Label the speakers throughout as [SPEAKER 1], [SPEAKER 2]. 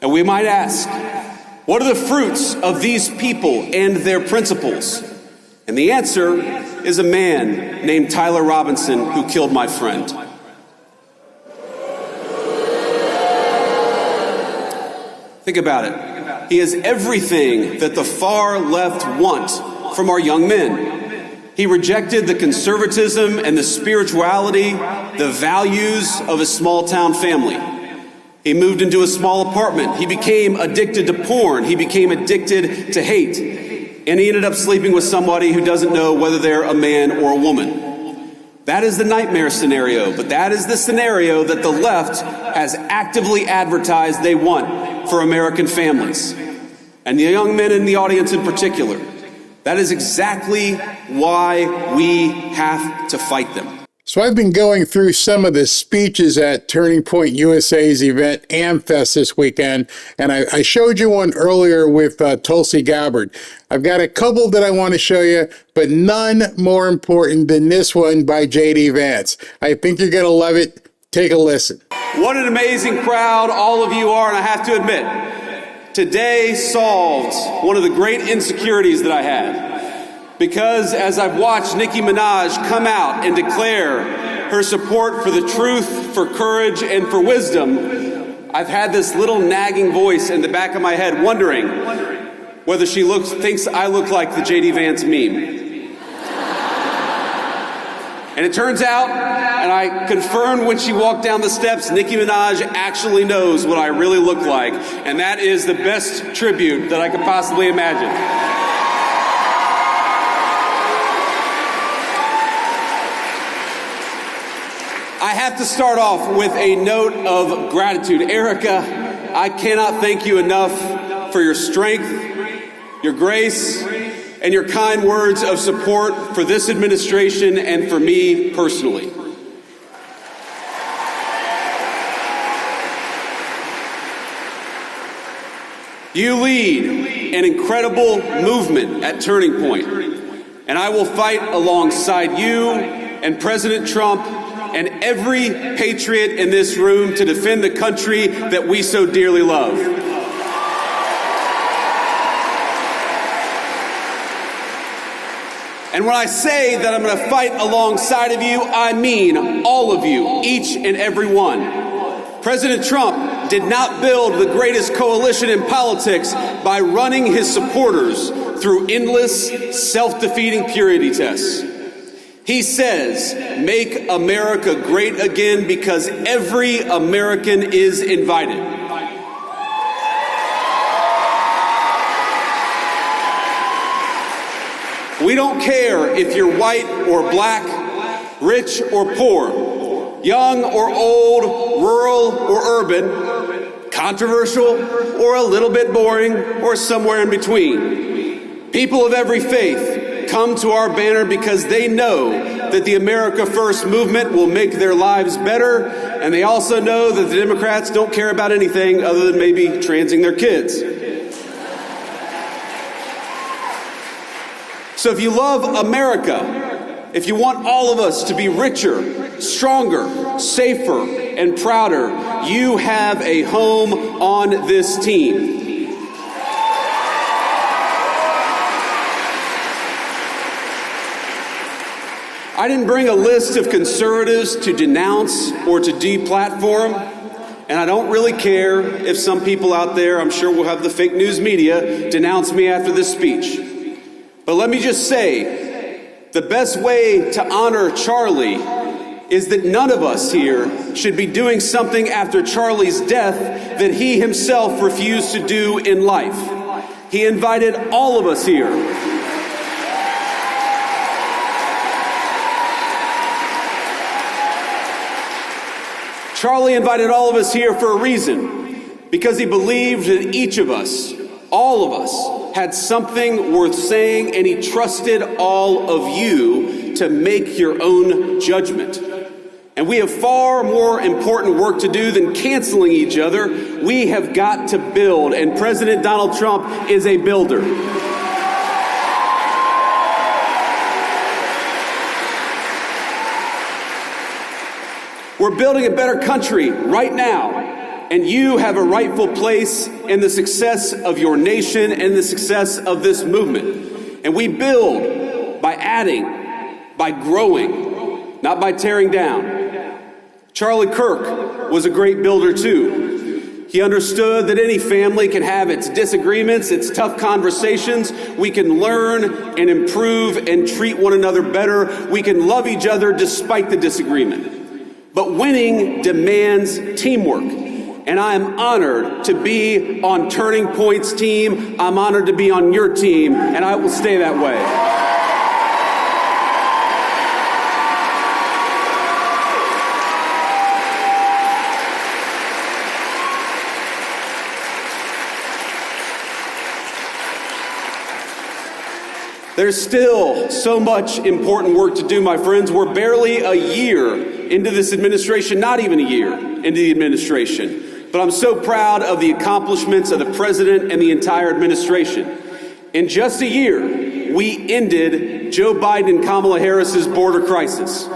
[SPEAKER 1] And we might ask, what are the fruits of these people and their principles? And the answer is a man named Tyler Robinson who killed my friend. Think about it. He has everything that the far left want from our young men. He rejected the conservatism and the spirituality, the values of a small town family. He moved into a small apartment. He became addicted to porn. He became addicted to hate. And he ended up sleeping with somebody who doesn't know whether they're a man or a woman. That is the nightmare scenario, but that is the scenario that the left has actively advertised they want for American families. And the young men in the audience in particular. That is exactly why we have to fight them.
[SPEAKER 2] So I've been going through some of the speeches at Turning Point USA's event AmFest this weekend, and I showed you one earlier with Tulsi Gabbard. I've got a couple that I want to show you, but none more important than this one by J.D. Vance. I think you're going to love it. Take a listen.
[SPEAKER 1] What an amazing crowd all of you are, and I have to admit, today solved one of the great insecurities that I had. Because as I've watched Nicki Minaj come out and declare her support for the truth, for courage, and for wisdom, I've had this little nagging voice in the back of my head wondering whether she thinks I look like the J.D. Vance meme. And it turns out, and I confirmed when she walked down the steps, Nicki Minaj actually knows what I really look like, and that is the best tribute that I could possibly imagine. I have to start off with a note of gratitude. Erica, I cannot thank you enough for your strength, your grace, and your kind words of support for this administration and for me personally. You lead an incredible movement at Turning Point, and I will fight alongside you and President Trump and every patriot in this room to defend the country that we so dearly love. And when I say that I'm going to fight alongside of you, I mean all of you, each and every one. President Trump did not build the greatest coalition in politics by running his supporters through endless, self-defeating purity tests. He says, make America great again because every American is invited. We don't care if you're white or black, rich or poor, young or old, rural or urban, controversial or a little bit boring or somewhere in between. People of every faith come to our banner because they know that the America First movement will make their lives better, and they also know that the Democrats don't care about anything other than maybe transing their kids. So if you love America, if you want all of us to be richer, stronger, safer, and prouder, you have a home on this team. I didn't bring a list of conservatives to denounce or to deplatform, and I don't really care if some people out there, I'm sure we'll have the fake news media, denounce me after this speech. But let me just say, the best way to honor Charlie is that none of us here should be doing something after Charlie's death that he himself refused to do in life. He invited all of us here. Charlie invited all of us here for a reason, because he believed that each of us, all of us, had something worth saying, and he trusted all of you to make your own judgment. And we have far more important work to do than canceling each other. We have got to build, and President Donald Trump is a builder. We're building a better country right now, and you have a rightful place in the success of your nation and the success of this movement. And we build by adding, by growing, not by tearing down. Charlie Kirk was a great builder too. He understood that any family can have its disagreements, its tough conversations. We can learn and improve and treat one another better. We can love each other despite the disagreement. But winning demands teamwork. And I am honored to be on Turning Point's team. I'm honored to be on your team, and I will stay that way. There's still so much important work to do, my friends. We're barely a year into this administration, not even a year into the administration. But I'm so proud of the accomplishments of the president and the entire administration. In just a year, we ended Joe Biden and Kamala Harris's border crisis.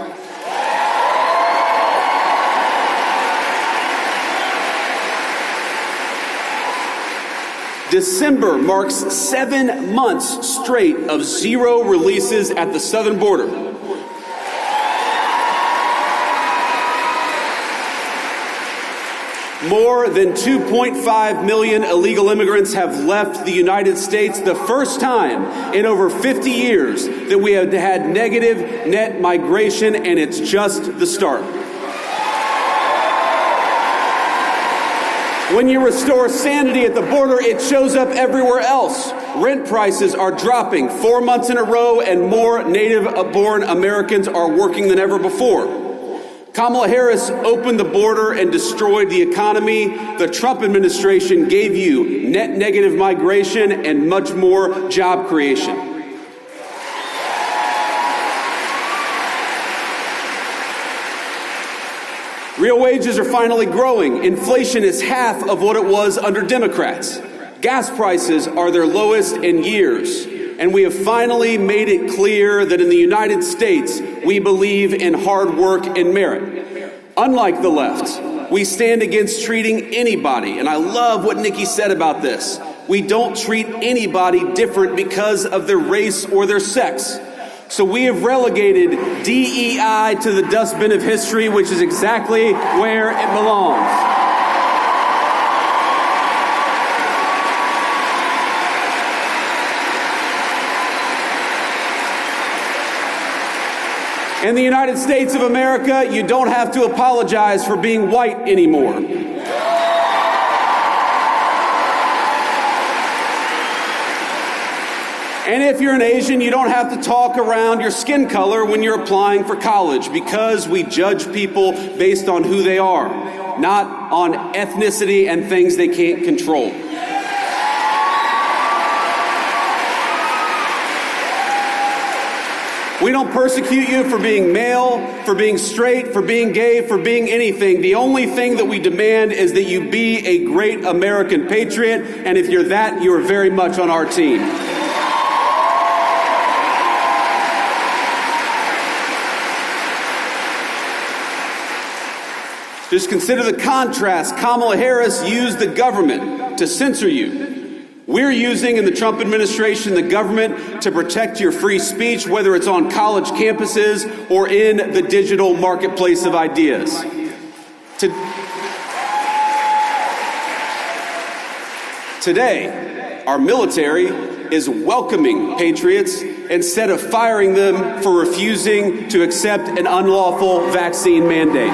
[SPEAKER 1] December marks 7 months straight of zero releases at the southern border. More than 2.5 million illegal immigrants have left the United States, the first time in over 50 years that we have had negative net migration, and it's just the start. When you restore sanity at the border, it shows up everywhere else. Rent prices are dropping 4 months in a row, and more native-born Americans are working than ever before. Kamala Harris opened the border and destroyed the economy. The Trump administration gave you net negative migration and much more job creation. Real wages are finally growing. Inflation is half of what it was under Democrats. Gas prices are their lowest in years. And we have finally made it clear that in the United States, we believe in hard work and merit. Unlike the left, we stand against treating anybody, and I love what Nikki said about this. We don't treat anybody different because of their race or their sex. So we have relegated DEI to the dustbin of history, which is exactly where it belongs. In the United States of America, you don't have to apologize for being white anymore. And if you're an Asian, you don't have to talk around your skin color when you're applying for college, because we judge people based on who they are, not on ethnicity and things they can't control. We don't persecute you for being male, for being straight, for being gay, for being anything. The only thing that we demand is that you be a great American patriot, and if you're that, you are very much on our team. Just consider the contrast. Kamala Harris used the government to censor you. We're using, in the Trump administration, the government to protect your free speech, whether it's on college campuses or in the digital marketplace of ideas. Today, our military is welcoming patriots instead of firing them for refusing to accept an unlawful vaccine mandate.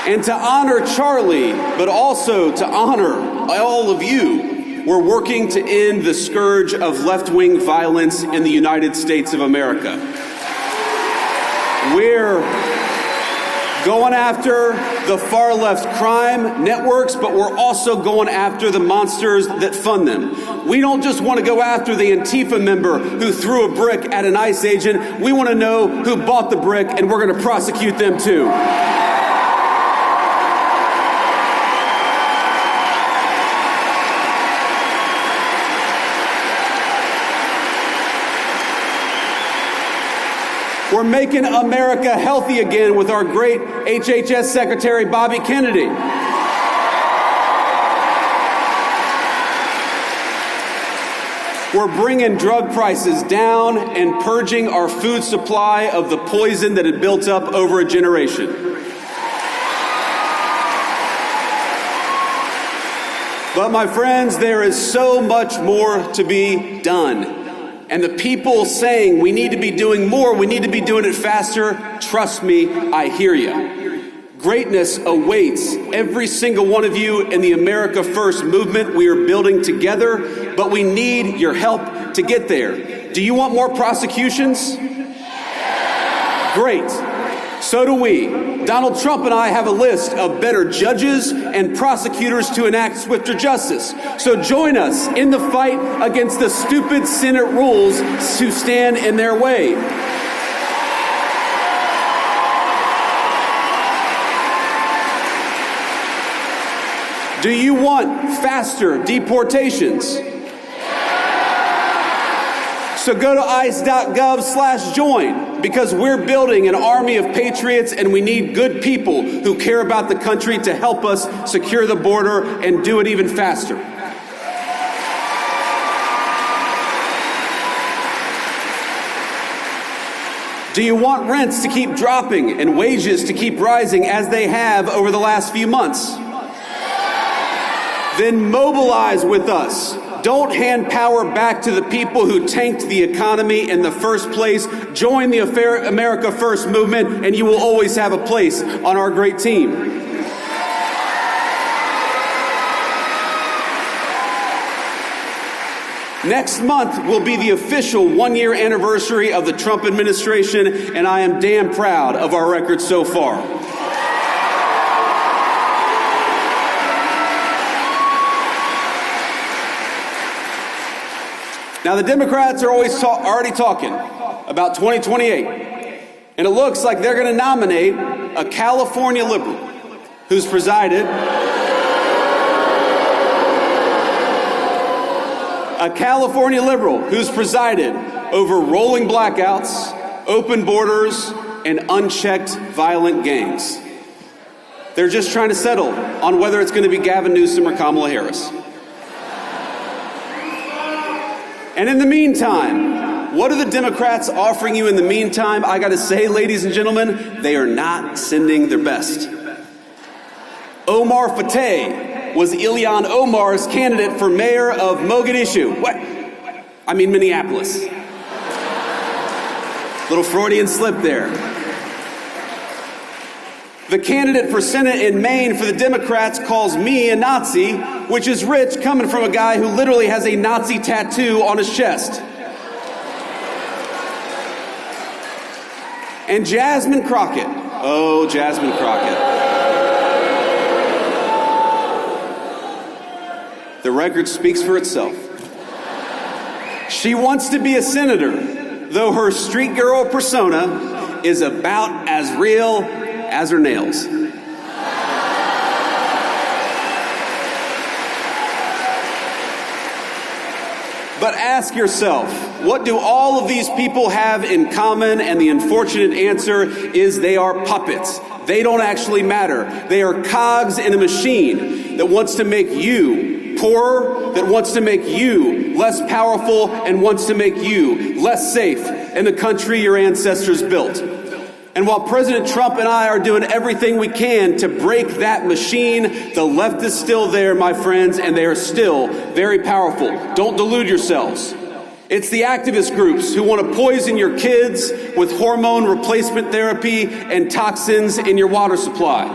[SPEAKER 1] And to honor Charlie, but also to honor all of you, we're working to end the scourge of left-wing violence in the United States of America. We're going after the far-left crime networks, but we're also going after the monsters that fund them. We don't just want to go after the Antifa member who threw a brick at an ICE agent. We want to know who bought the brick, and we're going to prosecute them too. We're making America healthy again with our great HHS Secretary, Bobby Kennedy. We're bringing drug prices down and purging our food supply of the poison that had built up over a generation. But my friends, there is so much more to be done. And the people saying we need to be doing more, we need to be doing it faster, trust me, I hear you. Greatness awaits every single one of you in the America First movement we are building together, but we need your help to get there. Do you want more prosecutions? Great. So do we. Donald Trump and I have a list of better judges and prosecutors to enact swifter justice. So join us in the fight against the stupid Senate rules to stand in their way. Do you want faster deportations? So go to ice.gov/join, because we're building an army of patriots and we need good people who care about the country to help us secure the border and do it even faster. Do you want rents to keep dropping and wages to keep rising as they have over the last few months? Then mobilize with us. Don't hand power back to the people who tanked the economy in the first place. Join the America First movement, and you will always have a place on our great team. Next month will be the official one-year anniversary of the Trump administration, and I am damn proud of our record so far. Now, the Democrats are already talking about 2028, and it looks like they're going to nominate a California liberal who's presided over rolling blackouts, open borders, and unchecked violent gangs. They're just trying to settle on whether it's going to be Gavin Newsom or Kamala Harris. And in the meantime, what are the Democrats offering you in the meantime? I got to say, ladies and gentlemen, they are not sending their best. Omar Fateh was Ilhan Omar's candidate for mayor of Mogadishu. Minneapolis. Little Freudian slip there. The candidate for Senate in Maine for the Democrats calls me a Nazi, which is rich coming from a guy who literally has a Nazi tattoo on his chest. And Jasmine Crockett. Oh, Jasmine Crockett. The record speaks for itself. She wants to be a senator, though her street girl persona is about as real as her nails. But ask yourself, what do all of these people have in common? And the unfortunate answer is they are puppets. They don't actually matter. They are cogs in a machine that wants to make you poorer, that wants to make you less powerful, and wants to make you less safe in the country your ancestors built. And while President Trump and I are doing everything we can to break that machine, the left is still there, my friends, and they are still very powerful. Don't delude yourselves. It's the activist groups who want to poison your kids with hormone replacement therapy and toxins in your water supply.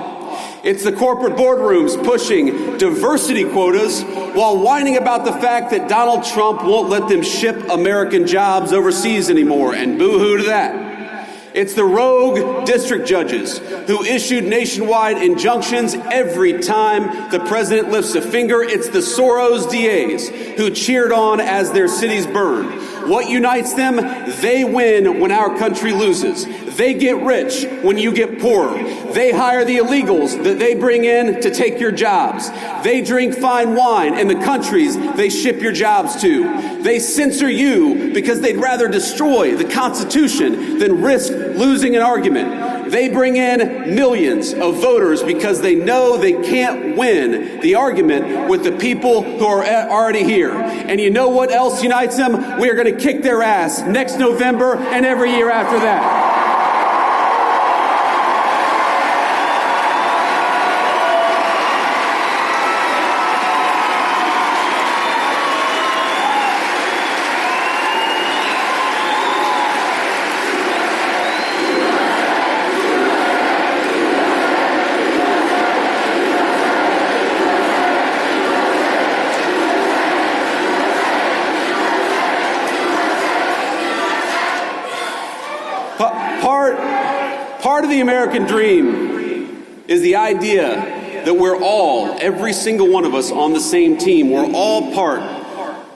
[SPEAKER 1] It's the corporate boardrooms pushing diversity quotas while whining about the fact that Donald Trump won't let them ship American jobs overseas anymore, and boo-hoo to that. It's the rogue district judges who issued nationwide injunctions every time the president lifts a finger. It's the Soros DAs who cheered on as their cities burned. What unites them? They win when our country loses. They get rich when you get poorer. They hire the illegals that they bring in to take your jobs. They drink fine wine in the countries they ship your jobs to. They censor you because they'd rather destroy the Constitution than risk losing an argument. They bring in millions of voters because they know they can't win the argument with the people who are already here. And you know what else unites them? We are going to kick their ass next November and every year after that. Part of the American dream is the idea that we're all, every single one of us, on the same team. We're all part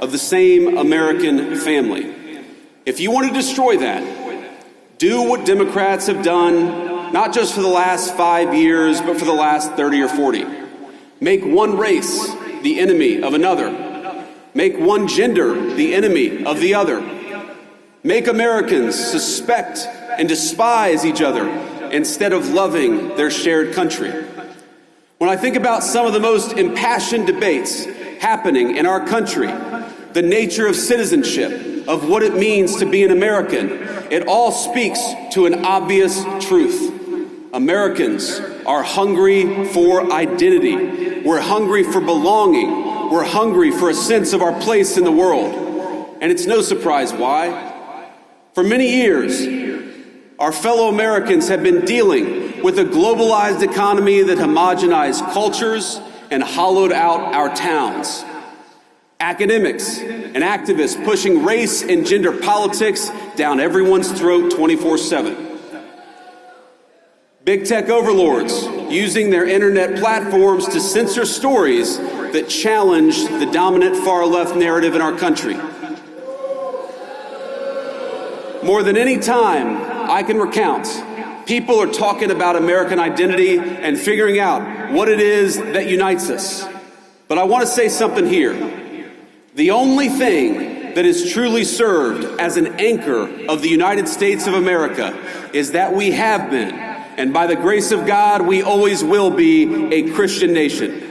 [SPEAKER 1] of the same American family. If you want to destroy that, do what Democrats have done, not just for the last 5 years, but for the last 30 or 40. Make one race the enemy of another. Make one gender the enemy of the other. Make Americans suspect and despise each other instead of loving their shared country. When I think about some of the most impassioned debates happening in our country, the nature of citizenship, of what it means to be an American, it all speaks to an obvious truth. Americans are hungry for identity. We're hungry for belonging. We're hungry for a sense of our place in the world. And it's no surprise why. For many years, our fellow Americans have been dealing with a globalized economy that homogenized cultures and hollowed out our towns. Academics and activists pushing race and gender politics down everyone's throat 24/7. Big tech overlords using their internet platforms to censor stories that challenge the dominant far-left narrative in our country. More than any time I can recount, people are talking about American identity and figuring out what it is that unites us. But I want to say something here. The only thing that is truly served as an anchor of the United States of America is that we have been, and by the grace of God, we always will be, a Christian nation.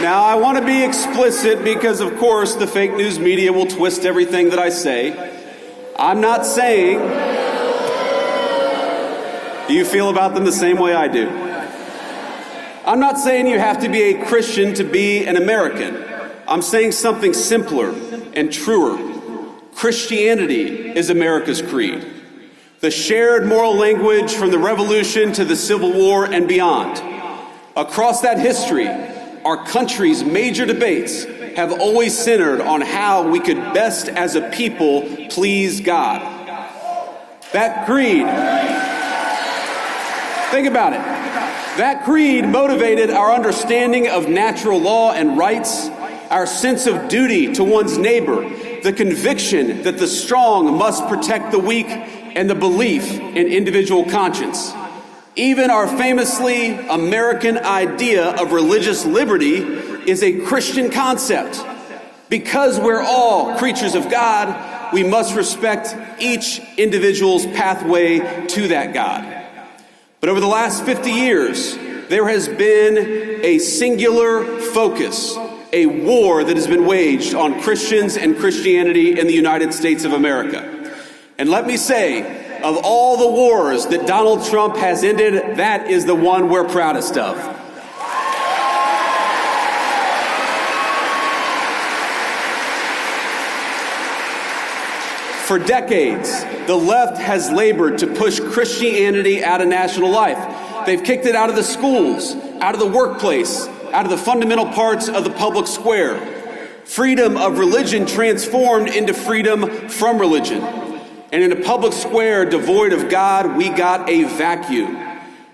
[SPEAKER 1] Now, I want to be explicit because, of course, the fake news media will twist everything that I say. I'm not saying... Do you feel about them the same way I do? I'm not saying you have to be a Christian to be an American. I'm saying something simpler and truer. Christianity is America's creed. The shared moral language from the Revolution to the Civil War and beyond. Across that history, our country's major debates have always centered on how we could best as a people please God. That creed, think about it. That creed motivated our understanding of natural law and rights, our sense of duty to one's neighbor, the conviction that the strong must protect the weak, and the belief in individual conscience. Even our famously American idea of religious liberty is a Christian concept. Because we're all creatures of God, we must respect each individual's pathway to that God. But over the last 50 years, there has been a singular focus, a war that has been waged on Christians and Christianity in the United States of America. And let me say, of all the wars that Donald Trump has ended, that is the one we're proudest of. For decades, the left has labored to push Christianity out of national life. They've kicked it out of the schools, out of the workplace, out of the fundamental parts of the public square. Freedom of religion transformed into freedom from religion. And in a public square devoid of God, we got a vacuum.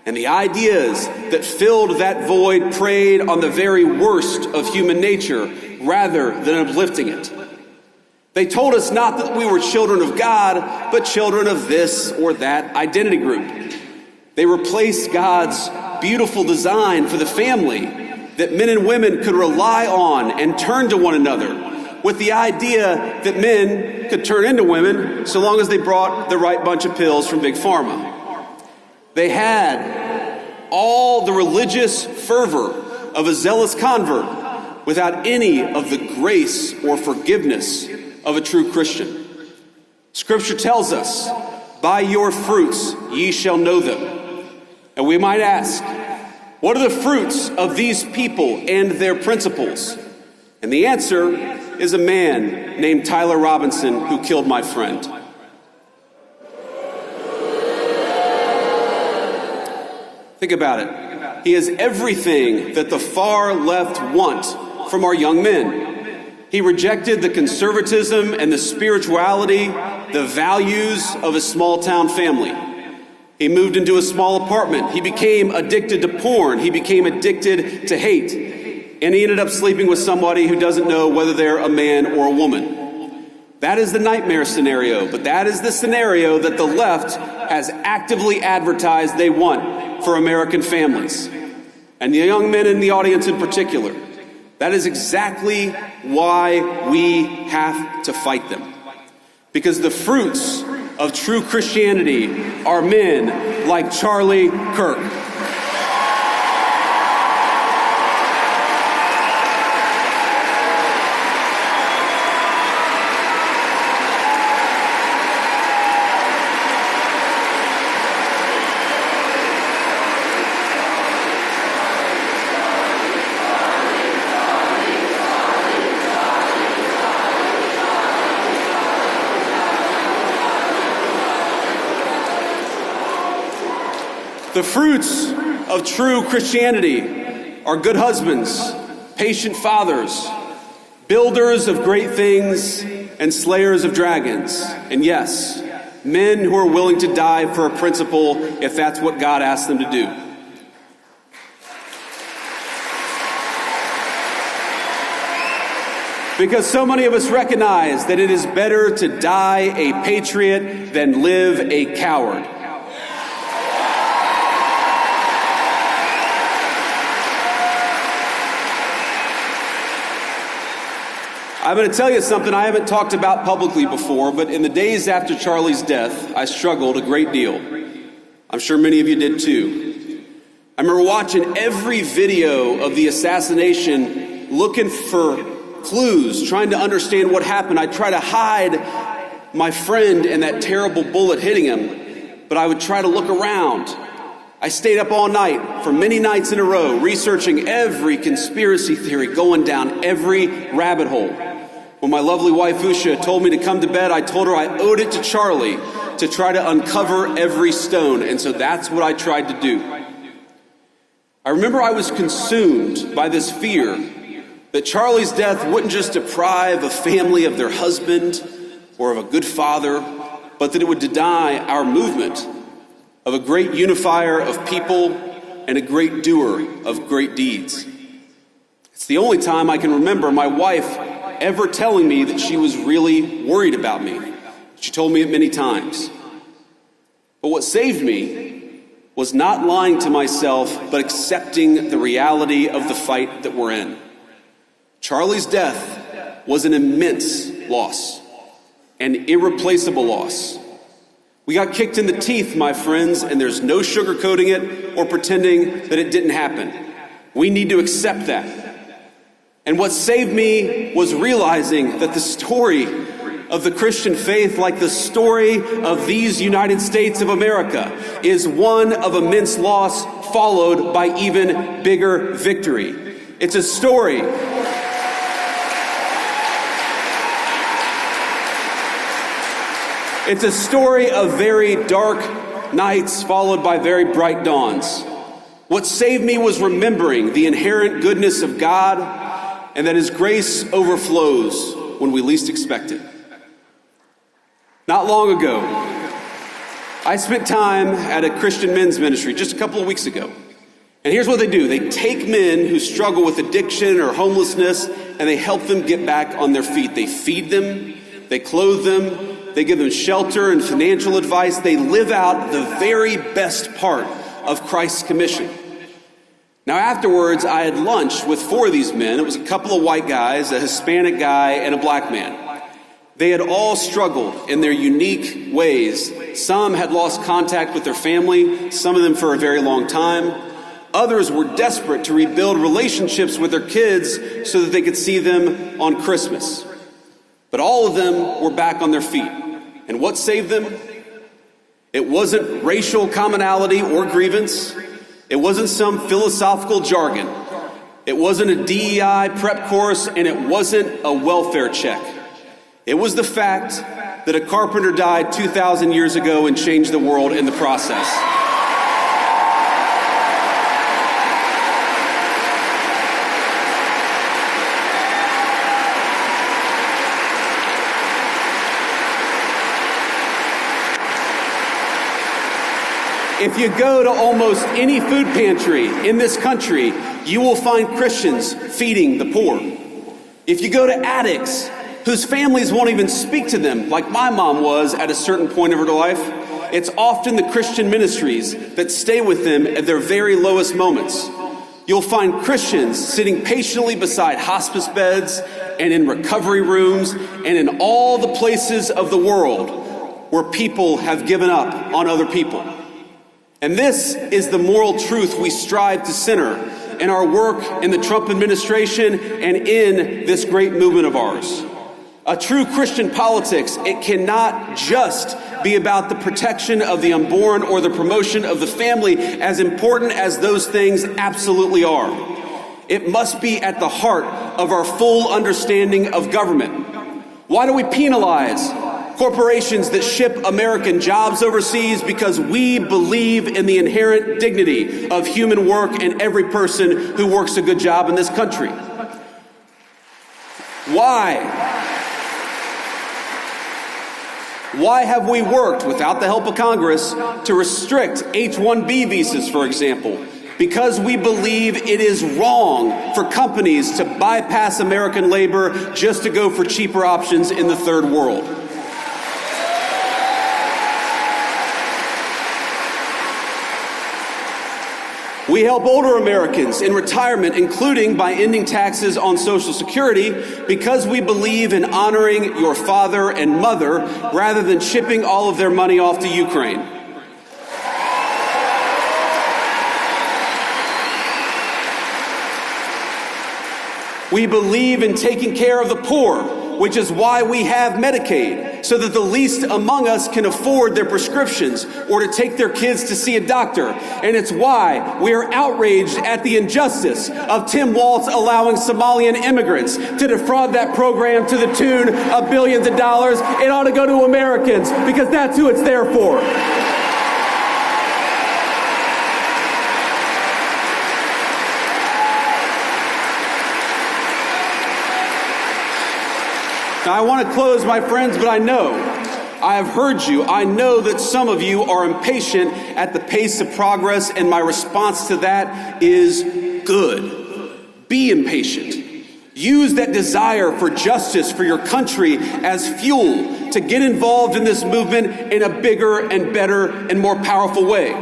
[SPEAKER 1] And the ideas that filled that void preyed on the very worst of human nature rather than uplifting it. They told us not that we were children of God, but children of this or that identity group. They replaced God's beautiful design for the family that men and women could rely on and turn to one another with the idea that men could turn into women so long as they brought the right bunch of pills from Big Pharma. They had all the religious fervor of a zealous convert without any of the grace or forgiveness of a true Christian. Scripture tells us, "By your fruits ye shall know them." And we might ask, what are the fruits of these people and their principles? And the answer is a man named Tyler Robinson who killed my friend. Think about it. He is everything that the far left want from our young men. He rejected the conservatism and the spirituality, the values of a small town family. He moved into a small apartment. He became addicted to porn. He became addicted to hate. And he ended up sleeping with somebody who doesn't know whether they're a man or a woman. That is the nightmare scenario, but that is the scenario that the left has actively advertised they want for American families. And the young men in the audience in particular. That is exactly why we have to fight them. Because the fruits of true Christianity are men like Charlie Kirk. The fruits of true Christianity are good husbands, patient fathers, builders of great things, and slayers of dragons. And yes, men who are willing to die for a principle if that's what God asks them to do. Because so many of us recognize that it is better to die a patriot than live a coward. I'm going to tell you something I haven't talked about publicly before, but in the days after Charlie's death, I struggled a great deal. I'm sure many of you did too. I remember watching every video of the assassination, looking for clues, trying to understand what happened. I tried to hide my friend and that terrible bullet hitting him, but I would try to look around. I stayed up all night for many nights in a row, researching every conspiracy theory, going down every rabbit hole. When my lovely wife, Usha, told me to come to bed, I told her I owed it to Charlie to try to uncover every stone, and so that's what I tried to do. I remember I was consumed by this fear that Charlie's death wouldn't just deprive a family of their husband or of a good father, but that it would deny our movement of a great unifier of people and a great doer of great deeds. It's the only time I can remember my wife ever telling me that she was really worried about me. She told me it many times. But what saved me was not lying to myself, but accepting the reality of the fight that we're in. Charlie's death was an immense loss, an irreplaceable loss. We got kicked in the teeth, my friends, and there's no sugarcoating it or pretending that it didn't happen. We need to accept that. And what saved me was realizing that the story of the Christian faith, like the story of these United States of America, is one of immense loss followed by even bigger victory. It's a story It's a story of very dark nights followed by very bright dawns. What saved me was remembering the inherent goodness of God and that His grace overflows when we least expect it. Not long ago, I spent time at a Christian men's ministry just a couple of weeks ago. And here's what they do. They take men who struggle with addiction or homelessness and they help them get back on their feet. They feed them, they clothe them, they give them shelter and financial advice. They live out the very best part of Christ's commission. Now afterwards, I had lunch with 4 of these men. It was a couple of white guys, a Hispanic guy, and a black man. They had all struggled in their unique ways. Some had lost contact with their family, some of them for a very long time. Others were desperate to rebuild relationships with their kids so that they could see them on Christmas. But all of them were back on their feet. And what saved them? It wasn't racial commonality or grievance. It wasn't some philosophical jargon. It wasn't a DEI prep course, and it wasn't a welfare check. It was the fact that a carpenter died 2,000 years ago and changed the world in the process. If you go to almost any food pantry in this country, you will find Christians feeding the poor. If you go to addicts whose families won't even speak to them, like my mom was at a certain point of her life, it's often the Christian ministries that stay with them at their very lowest moments. You'll find Christians sitting patiently beside hospice beds and in recovery rooms and in all the places of the world where people have given up on other people. And this is the moral truth we strive to center in our work in the Trump administration and in this great movement of ours. A true Christian politics, it cannot just be about the protection of the unborn or the promotion of the family, as important as those things absolutely are. It must be at the heart of our full understanding of government. Why do we penalize corporations that ship American jobs overseas? Because we believe in the inherent dignity of human work and every person who works a good job in this country. Why have we worked without the help of Congress to restrict H-1B visas, for example? Because we believe it is wrong for companies to bypass American labor just to go for cheaper options in the third world. We help older Americans in retirement, including by ending taxes on Social Security, because we believe in honoring your father and mother rather than shipping all of their money off to Ukraine. We believe in taking care of the poor, which is why we have Medicaid, so that the least among us can afford their prescriptions or to take their kids to see a doctor. And it's why we are outraged at the injustice of Tim Walz allowing Somalian immigrants to defraud that program to the tune of billions of dollars. It ought to go to Americans, because that's who it's there for. Now, I want to close, my friends, but I have heard you. I know that some of you are impatient at the pace of progress, and my response to that is good. Be impatient. Use that desire for justice for your country as fuel to get involved in this movement in a bigger and better and more powerful way.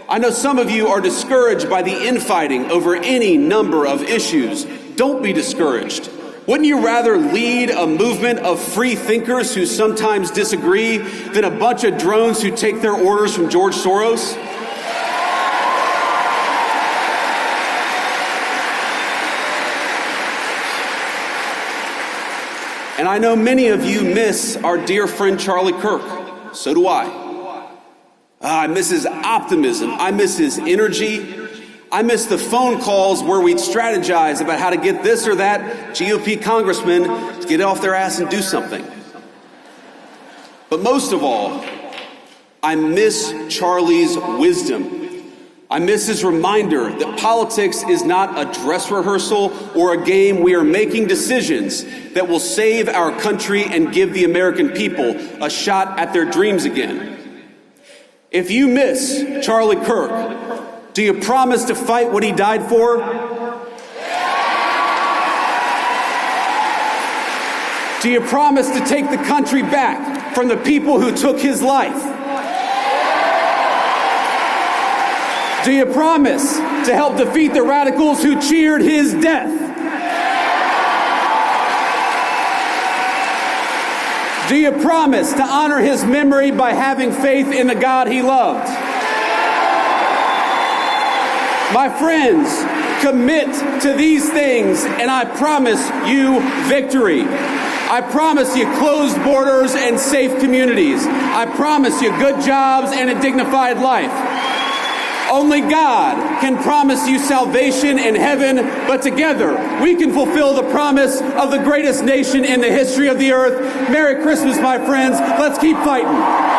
[SPEAKER 1] I know some of you are discouraged by the infighting over any number of issues. Don't be discouraged. Wouldn't you rather lead a movement of free thinkers who sometimes disagree than a bunch of drones who take their orders from George Soros? And I know many of you miss our dear friend Charlie Kirk. So do I. I miss his optimism. I miss his energy. I miss the phone calls where we'd strategize about how to get this or that GOP congressman to get off their ass and do something. But most of all, I miss Charlie's wisdom. I miss his reminder that politics is not a dress rehearsal or a game. We are making decisions that will save our country and give the American people a shot at their dreams again. If you miss Charlie Kirk, do you promise to fight what he died for? Do you promise to take the country back from the people who took his life? Do you promise to help defeat the radicals who cheered his death? Do you promise to honor his memory by having faith in the God he loved? My friends, commit to these things, and I promise you victory. I promise you closed borders and safe communities. I promise you good jobs and a dignified life. Only God can promise you salvation in heaven, but together we can fulfill the promise of the greatest nation in the history of the earth. Merry Christmas, my friends. Let's keep fighting.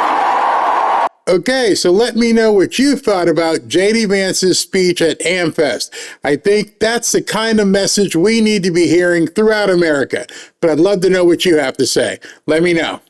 [SPEAKER 2] Okay, so let me know what you thought about J.D. Vance's speech at AmFest. I think that's the kind of message we need to be hearing throughout America, but I'd love to know what you have to say. Let me know.